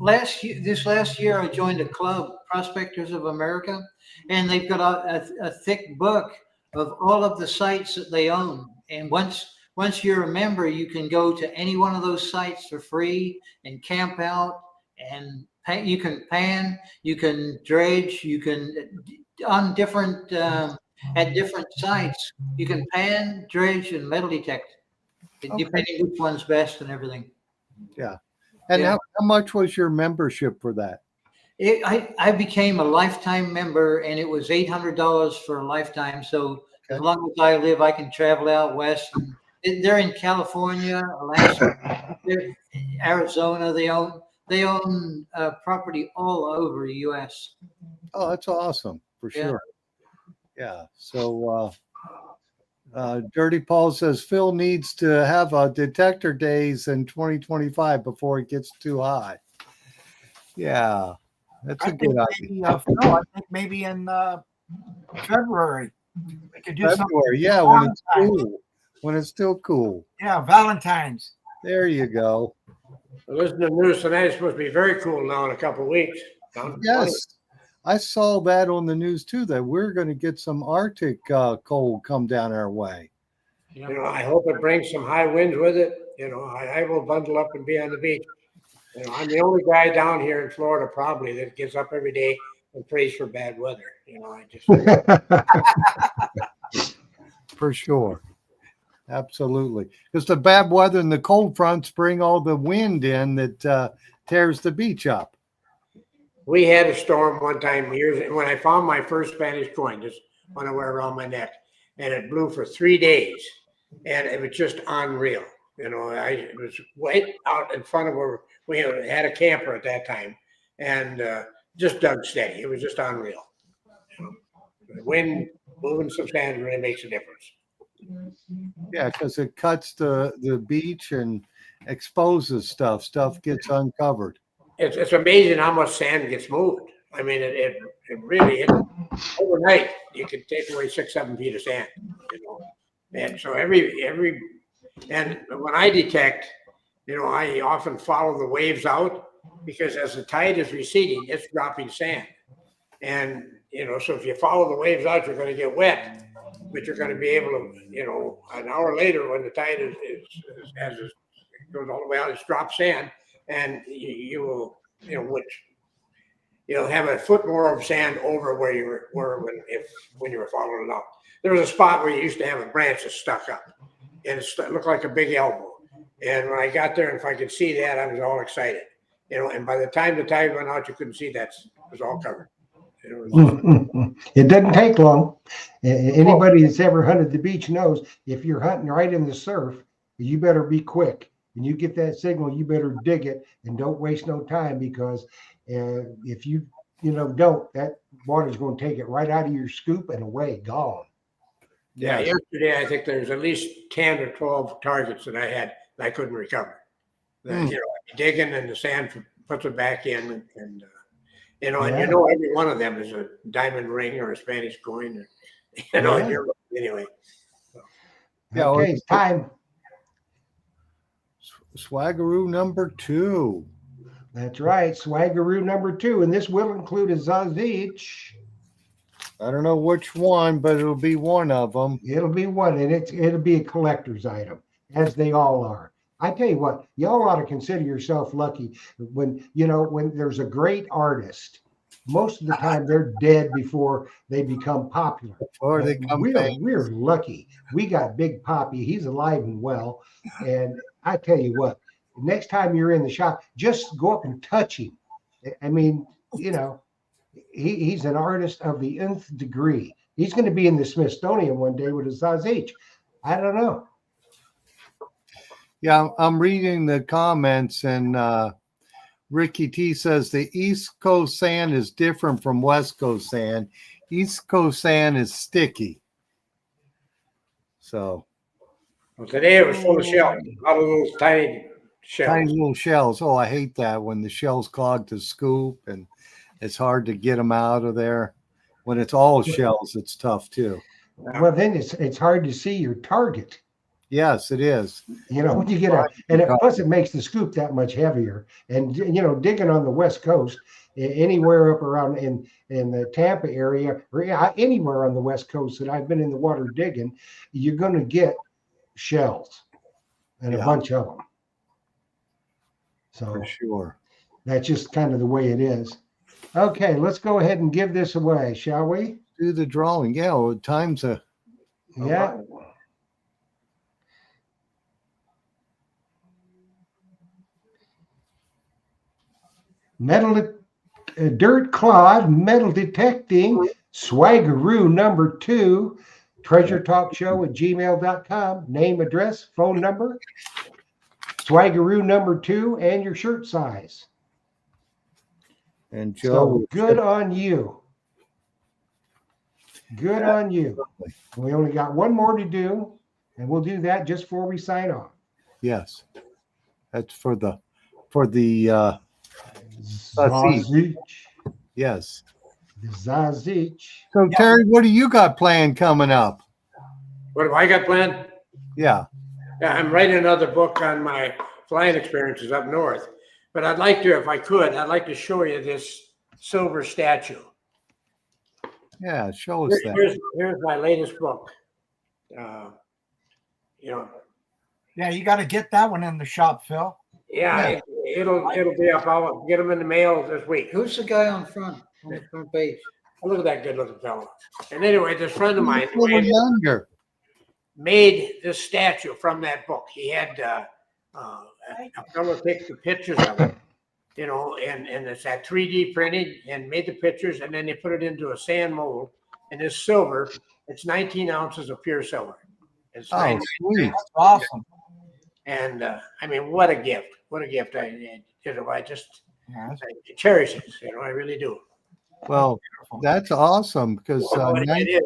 This last year, I joined a club, Prospectors of America, and they've got a thick book of all of the sites that they own. And once you're a member, you can go to any one of those sites for free and camp out, and you can pan, you can dredge, you can on different at different sites, you can pan, dredge, and metal detect, depending which one's best and everything. Yeah. And Yeah. how much was your membership for that? I became a lifetime member, and it was $800 for a lifetime. So as long as I live, I can travel out west. And they're in California, Alaska, Arizona. They own property all over the U.S. Oh, that's awesome for Yeah. sure. Yeah. So, Dirty Paul says Phil needs to have a detector days in 2025 before it gets too hot. Yeah, that's a good idea. I think maybe in February we could do something. February, yeah, when it's cool, when it's still cool. Yeah, Valentine's. There you go. Listen to the news tonight. It's supposed to be very cool now in a couple of weeks. Down to 20. Yes, I saw that on the news too. That we're going to get some Arctic cold come down our way. I hope it brings some high winds with it. I will bundle up and be on the beach. I'm the only guy down here in Florida probably that gets up every day and prays for bad weather. I just For sure. Absolutely. Because the bad weather and the cold fronts bring all the wind in that tears the beach up. We had a storm one time when I found my first Spanish coin, this one I wear around my neck, and it blew for 3 days, and it was just unreal. It was right out in front of where we had a camper at that time, and just dug steady. It was just unreal. The wind moving some sand really makes a difference. Yeah, because it cuts the beach and exposes stuff. Stuff gets uncovered. It's amazing how much sand gets moved. I mean, it really is. Overnight, you could take away 6, 7 feet of sand, you know. And so and when I detect, you know, I often follow the waves out because as the tide is receding, it's dropping sand. And, you know, so if you follow the waves out, you're going to get wet, but you're going to be able to, you know, an hour later when the tide as it goes all the way out, it's dropped sand, and you will, you know, which you'll have a foot more of sand over where you were when you were following it out. There was a spot where you used to have a branch that stuck up, and it looked like a big elbow. And when I got there, and if I could see that, I was all excited, you know. And by the time the tide went out, you couldn't see that; it was all covered. It doesn't take long. Anybody that's ever hunted the beach knows if you're hunting right in the surf, you better be quick. When you get that signal, you better dig it and don't waste no time, because if you don't, that water's going to take it right out of your scoop and away, gone. Yeah, yesterday I think there's at least 10 or 12 targets that I had that I couldn't recover. That, you know, digging and the sand puts it back in, and you know, and you know every one of them is a diamond ring or a Spanish coin, or, you know. Anyway. So. Yeah, okay, it's time. Swaggeroo number 2. That's right, Swaggeroo number 2, and this will include a Zazich. I don't know which one, but it'll be one of them. It'll be one, and it'll be a collector's item, as they all are. I tell you what, y'all ought to consider yourself lucky when there's a great artist. Most of the time, they're dead before they become popular. Or they come we're lucky. We got Big Papi. He's alive and well. And I tell you what, next time you're in the shop, just go up and touch him. I mean, you know, he's an artist of the nth degree. He's going to be in the Smithsonian one day with his Zazich. I don't know. Yeah, I'm reading the comments, and Ricky T says the East Coast sand is different from West Coast sand. East Coast sand is sticky. So. Well, today it was full of shells, a lot of little tiny shells. Tiny little shells. Oh, I hate that when the shells clog the scoop and it's hard to get them out of there. When it's all shells, it's tough too. Well, then it's hard to see your target. Yes, it is. You know, when you get plus it makes the scoop that much heavier. And you know, digging on the West Coast, anywhere up around in the Tampa area, or anywhere on the West Coast that I've been in the water digging, you're going to get shells and a bunch of them. So For sure. That's just kind of the way it is. Okay, let's go ahead and give this away, shall we? Do the drawing. Yeah, well, time's a Yeah. Dirt Clod metal detecting Swaggeroo number 2, treasuretalkshow@gmail.com. Name, address, phone number, Swaggeroo number 2, and your shirt size. And Joe, so good on you. Good on you. We only got one more to do, and we'll do that just before we sign off. Yes, that's for the Zazich. Yes. The Zazich. So Terry, what do you got planned coming up? What have I got planned? Yeah. I'm writing another book on my flying experiences up north. But I'd like to, if I could, I'd like to show you this silver statue. Yeah, show us that. Here's my latest book. You know. Yeah, you got to get that one in the shop, Phil. Yeah, it'll be up. I'll get them in the mail this week. Who's the guy on front page? Oh, look at that good-looking fellow. And anyway, this friend of mine younger made this statue from that book. He had a fellow take the pictures of it, you know, and it's that 3D printed, and made the pictures, and then they put it into a sand mold. And this silver, it's 19 ounces of pure silver. It's sweet. That's awesome. And I mean, what a gift! What a gift! I just I cherish it. You know, I really do. Well, that's awesome because It is.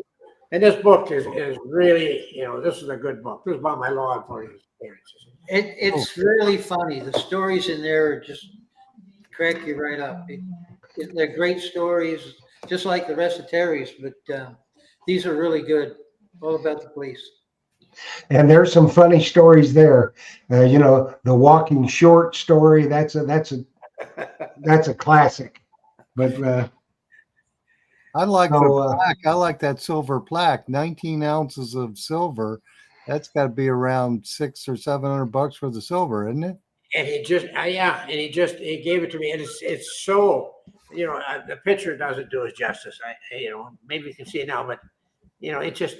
And this book is really, this is a good book. This is about my law enforcement experiences. It's really funny. The stories in there just crack you right up. They're great stories, just like the rest of Terry's, but these are really good, all about the police. And there's some funny stories there. The walking short story. That's a classic. But I like So, the plaque. I like that silver plaque. 19 ounces of silver. That's got to be around $600 or $700 for the silver, isn't it? And he just, he gave it to me, and it's so, the picture doesn't do it justice. Maybe you can see it now, but it just,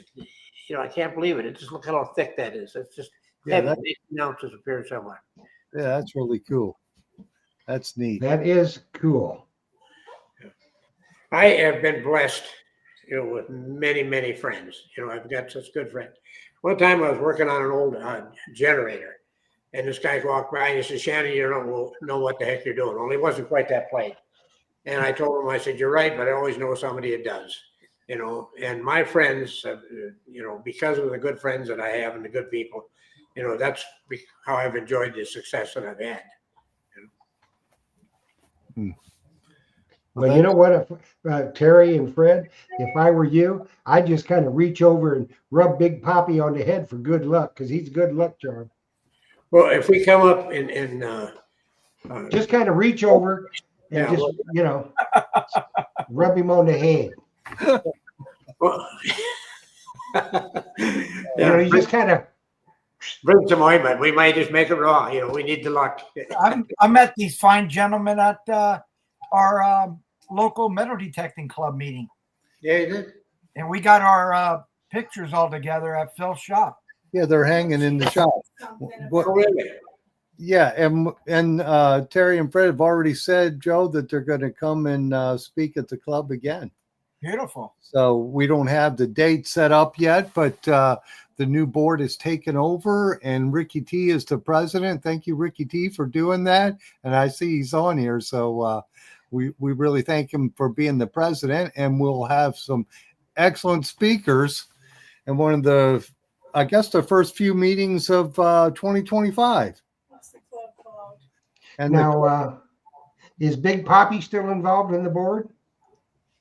I can't believe it. It just look how thick that is. It's just heavy. 18 ounces appear somewhere. Yeah, that's really cool. That's neat. that is cool. I have been blessed, with many, many friends. I've got such good friends. One time I was working on an old generator, and this guy walked by and he said, "Shannon, you don't know what the heck you're doing." Only it wasn't quite that plain. And I told him, I said, "You're right, but I always know somebody that does." And my friends, because of the good friends that I have and the good people, that's how I've enjoyed the success that I've had. Well, you know what, Terry and Fred, if I were you, I'd just kind of reach over and rub Big Papi on the head for good luck, because he's a good luck charm. Well, if we come up and Just kind of reach over and rub him on the head. well, You just kind of. bring some ointment. We might just make it raw. We need the luck. I met these fine gentlemen at our local metal detecting club meeting, Yeah, you did. and we got our pictures all together at Phil's shop. Yeah, they're hanging in the shop. What- Oh, really? Yeah, and Terry and Fred have already said, Joe, that they're going to come and speak at the club again. Beautiful. So we don't have the date set up yet, but the new board is taken over, and Ricky T is the president. Thank you, Ricky T, for doing that. And I see he's on here, so we really thank him for being the president. And we'll have some excellent speakers, and one of the, I guess, the first few meetings of 2025. What's the club called? And Now, is Big Papi still involved in the board?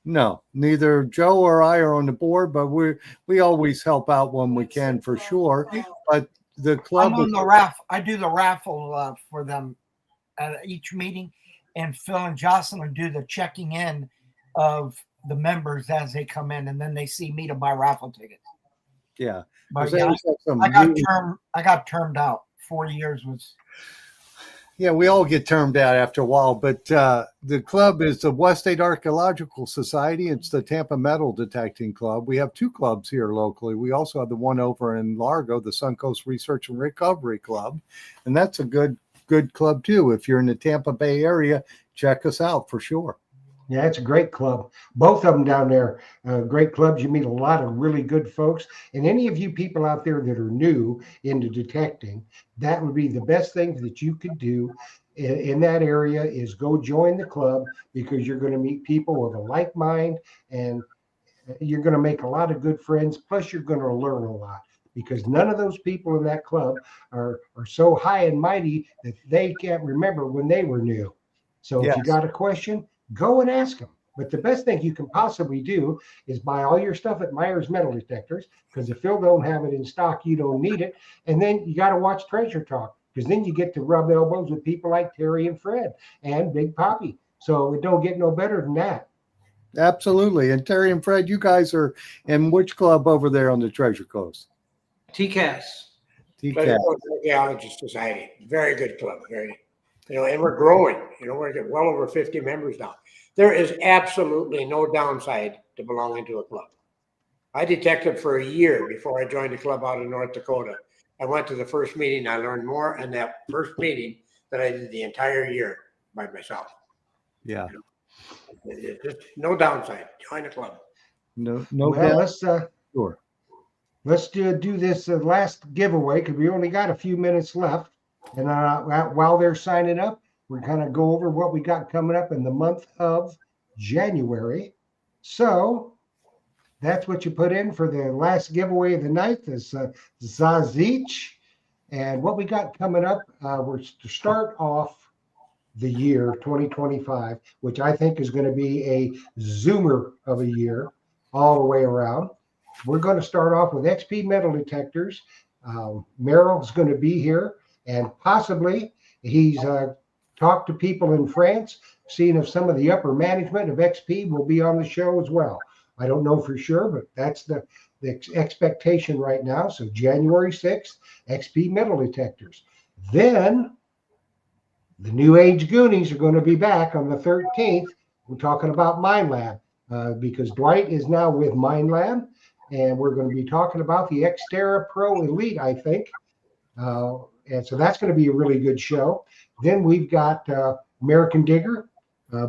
no, neither Joe or I are on the board, but we always help out when we can for sure. But the club, I'm on the raffle. I do the raffle for them at each meeting, and Phil and Jocelyn do the checking in of the members as they come in, and then they see me to buy raffle tickets. yeah. But They yeah, always have some I got termed out. 4 years was. Yeah, we all get termed out after a while, but the club is the West State Archaeological Society. It's the Tampa Metal Detecting Club. We have two clubs here locally. We also have the one over in Largo, the Suncoast Research and Recovery Club, and that's a good club too. If you're in the Tampa Bay area, check us out for sure. Yeah, it's a great club. Both of them down there, great clubs. You meet a lot of really good folks. And any of you people out there that are new into detecting, that would be the best thing that you could do in that area is go join the club, because you're going to meet people with a like mind, and you're going to make a lot of good friends. Plus, you're going to learn a lot, because none of those people in that club are so high and mighty that they can't remember when they were new. So if you Yes. got a question, go and ask them. But the best thing you can possibly do is buy all your stuff at Myers Metal Detectors, because if Phil don't have it in stock, you don't need it. And then you got to watch Treasure Talk, because then you get to rub elbows with people like Terry and Fred and Big Papi. So it don't get no better than that. Absolutely. And Terry and Fred, you guys are in which club over there on the Treasure Coast? TCAS. TCAT. Archaeology Society. Very good club. Very, and we're growing. We're getting well over 50 members now. There is absolutely no downside to belonging to a club. I detected for a year before I joined the club out in North Dakota. I went to the first meeting. I learned more in that first meeting than I did the entire year by myself. Yeah. It's just no downside. Join the club. No Well, doubt. Sure. let's do this last giveaway, because we only got a few minutes left. And while they're signing up, we're going to go over what we got coming up in the month of January. So That's what you put in for the last giveaway of the night, this Zazich. And what we got coming up, we're to start off the year 2025, which I think is going to be a zoomer of a year all the way around. We're going to start off with XP metal detectors. Merrill's going to be here, and possibly he's talked to people in France, seeing if some of the upper management of XP will be on the show as well. I don't know for sure, but that's the expectation right now. So January 6th, XP metal detectors. Then the New Age Goonies are going to be back on the 13th. We're talking about Mind Lab because Dwight is now with Mind Lab, and we're going to be talking about the Xterra Pro Elite, I think. And so that's going to be a really good show. Then we've got American Digger.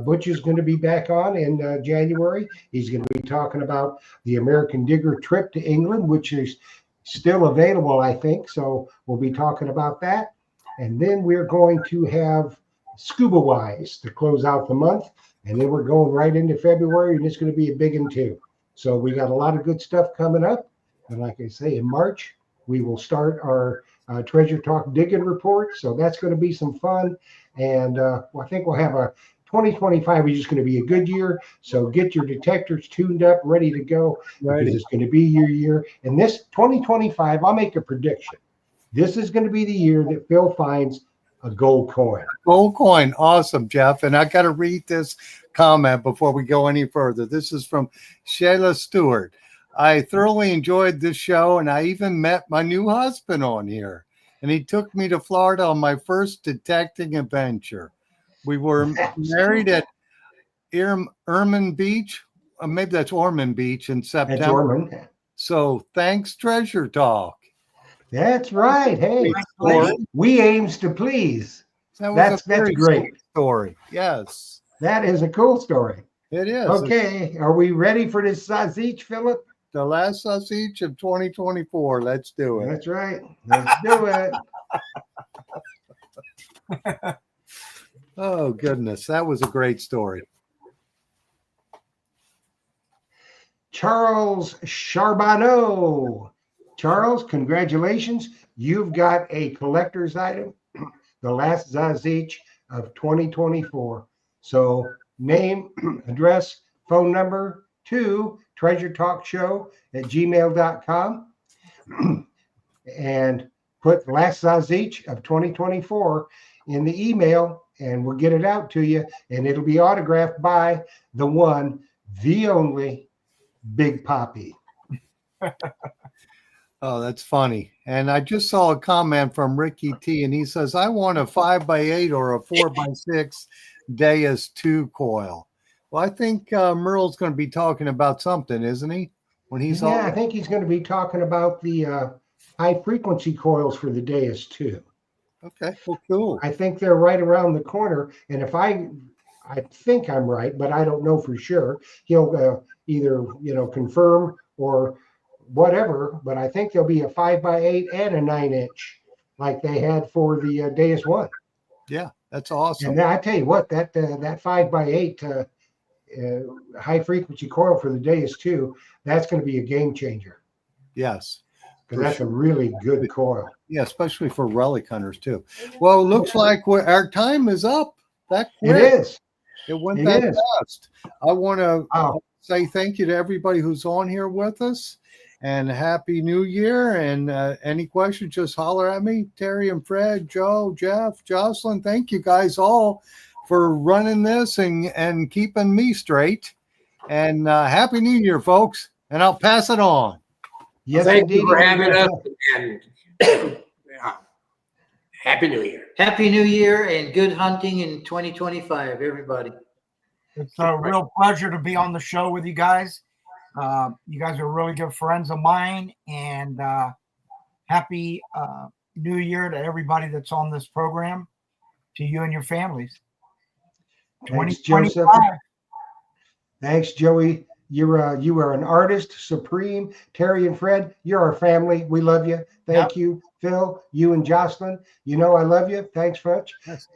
Butch is going to be back on in January. He's going to be talking about the American Digger trip to England, which is still available, I think. So we'll be talking about that. And then we're going to have Scuba Wise to close out the month. And then we're going right into February, and it's going to be a big one too. So we got a lot of good stuff coming up. And like I say, in March, we will start our Treasure Talk digging report. So that's going to be some fun. And I think we'll have a 2025 is just going to be a good year. So get your detectors tuned up, ready to go, because it's going to be your year. And this 2025, I'll make a prediction. This is going to be the year that Phil finds a gold coin. Gold coin. Awesome, Jeff. And I got to read this comment before we go any further. This is from Shayla Stewart. I thoroughly enjoyed this show, and I even met my new husband on here. And he took me to Florida on my first detecting adventure. We were married at Ormond Beach. Maybe that's Ormond Beach in September. That's Ormond. So thanks, Treasure Talk. That's right. Hey, we aims to please. That's great story. Yes, that is a cool story. It is. Okay, are we ready for this Zazich, Philip? The last Zazich of 2024. Let's do it. That's right. Let's do it. Oh, goodness. That was a great story. Charles Charbonneau. Charles, congratulations. You've got a collector's item, the last Zazich of 2024. So name, address, phone number to treasuretalkshow@gmail.com and put last Zazich of 2024 in the email, and we'll get it out to you, and it'll be autographed by the one, the only Big Papi. Oh, that's funny. And I just saw a comment from Ricky T, and he says, I want a 5x8 or a 4x6 Deus 2 coil. Well, I think Merle's going to be talking about something, isn't he? When he's I think he's going to be talking about the high frequency coils for the Deus 2. Okay, well, cool. I think they're right around the corner. And if I think I'm right, but I don't know for sure, he'll either, confirm or whatever, but I think there'll be a 5x8 and a 9-inch like they had for the Deus 1. Yeah, that's awesome. And I tell you what, that 5x8 high frequency coil for the Deus 2, that's going to be a game changer. Yes. Because that's a really good coil. Yeah, especially for relic hunters too. Well, it looks like our time is up. That quick. It is. It went that fast. I want to say thank you to everybody who's on here with us, and Happy New Year. And any questions, just holler at me. Terry and Fred, Joe, Jeff, Jocelyn, thank you guys all for running this and keeping me straight. And Happy New Year, folks. And I'll pass it on. Yes, thank indeed. you for having us, and Happy New Year. Happy New Year and good hunting in 2025, everybody. It's a real pleasure to be on the show with you guys. You guys are really good friends of mine, and happy New Year to everybody that's on this program, to you and your families. Thanks, Joseph. Thanks, Joey. You are an artist supreme. Terry and Fred, you're our family. We love you. Thank you. Phil, you and Jocelyn, I love you. Thanks much.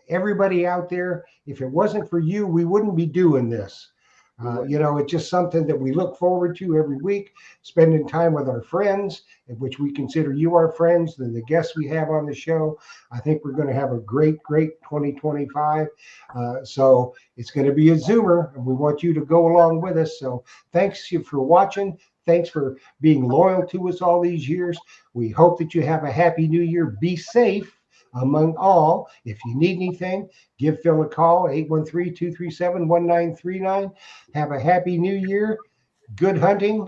Everybody out there, if it wasn't for you, we wouldn't be doing this. It's just something that we look forward to every week, spending time with our friends, in which we consider you our friends, and the guests we have on the show. I think we're going to have a great 2025. So it's going to be a Zoomer, and we want you to go along with us. So thanks you for watching. Thanks for being loyal to us all these years. We hope that you have a happy new year. Be safe among all. If you need anything, give Phil a call, 813-237-1939. Have a happy new year. Good hunting.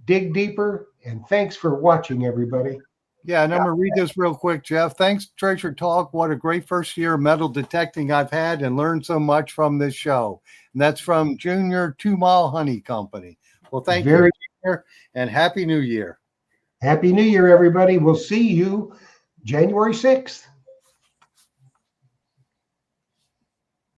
Dig deeper. And thanks for watching, everybody. Yeah, and I'm going to read this real quick, Jeff. Thanks, Treasure Talk. What a great first year of metal detecting I've had, and learned so much from this show. And that's from Junior 2 Mile Honey Company. Well, thank you, Junior, and Happy New Year. Happy New Year, everybody. We'll see you January 6th.